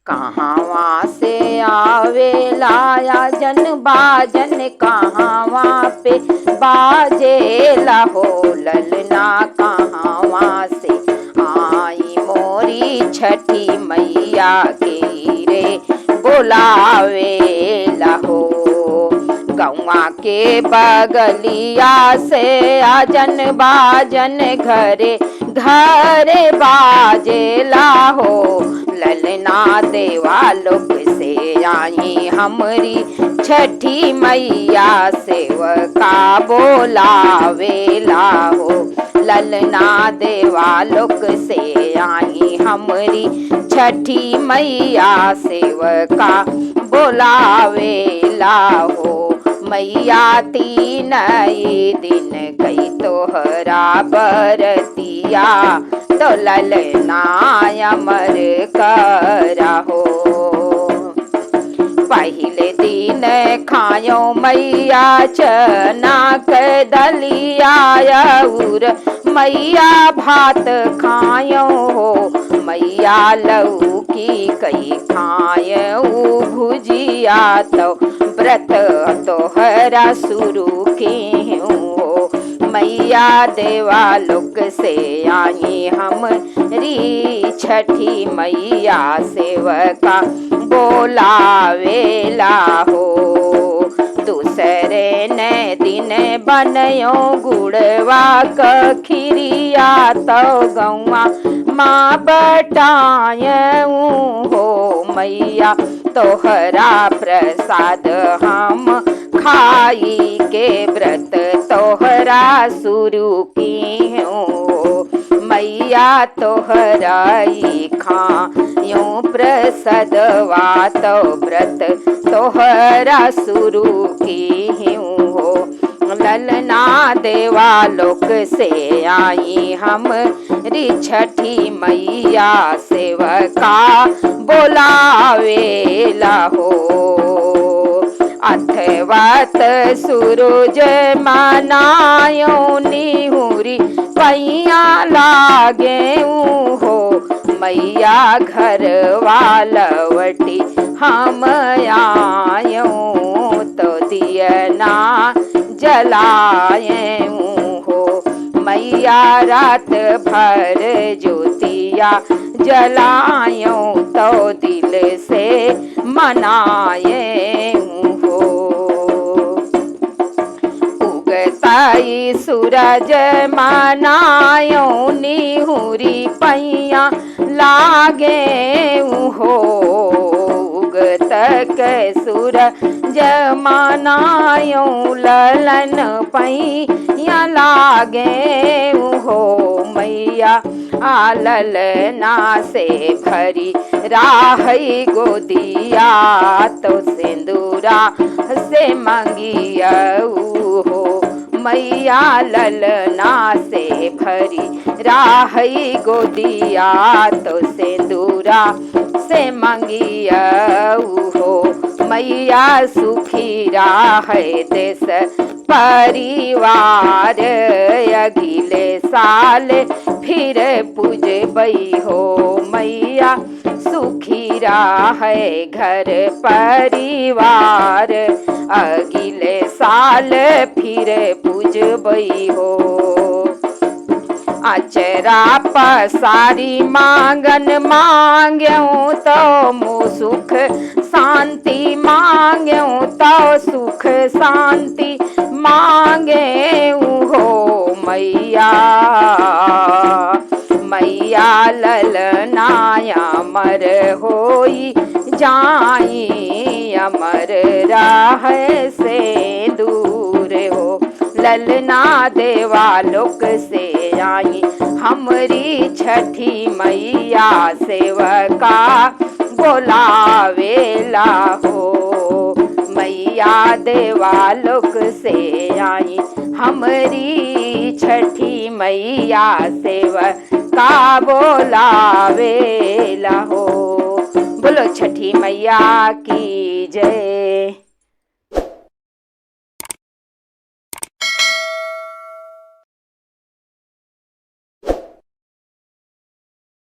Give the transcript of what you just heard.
कहाँ से आवेला आजन बाजन, कहाँ पे बाजेला हो ललना, कहाँ से आई मोरी छठी मैया के रे बोलावेला हो। गौवा के बगलिया से आजन बाजन घरे घरे बाजेला हो ललना, देवा लोक से आई हमरी छठी मैया सेवका बोलावेला हो ललना, देवा लोक से आई हमरी छठी मैया सेवका बोलावेला हो। मैया तीन दिन कई तोहरा बरतिया, तो ललना अमर करहो। पहले दिन खायो मैया चना के दलिया, और मैया भात खायो हो मैया लौकी कई खायो भुजिया, तो व्रत तोहरा शुरू की हो मैया, देवा लोक से आई हमरी छठी मैया सेवका बोलावेला हो। दूसरे ने दिन बनयो गुड़वा क खिरिया, तो गौवा माँ बटायऊ हो मैया, तोहरा प्रसाद हम खाई के व्रत तोहरा शुरू की हो मैया, तोहरा खायो प्रसादवा, तो व्रत तोहरा शुरू की हो ललना, देवा लोक से आई हमरी छठी मैया सेवका बोलावेला हो। अथवत सूरज मनायो निहुरी पैया लागे हो मैया, घर वालवटी हम आयो, तो दियना जलाए हो मैया, रात भर ज्योतिया जलायो, तो दिल से मनाए हो। उगताई सूरज मनायो निहुरी पैया लागे हो, उगत के सूरज मनायो ललन पैया लागे हो मैया, ललना से भरी राही गोदिया, तो सिंदूरा से मंगियऊ हो मैया, ललना से भरी राही गोदिया, तो सिंदूरा से मंगियऊ हो मैया, सुखी राहे देश परिवार, अगले साल फिर पूजबई हो मैया, सुखी राहे घर परिवार, अगले साल फिर पूजबई हो। अचरा पसारी मांगन मांग्यो, तो मुँह सुख शांति मांग्यो, तो सुख शांति मांगे हो मैया, मैया ललना अमर होई जाई, अमर राह से दूर हो ललना, देवा लोक से आई हमरी छठी मैया सेवका बोलावेला हो मैया, देवा लोक से आई हमरी छठी मैया सेवका बोलावेला हो। बोलो छठी मैया की जय।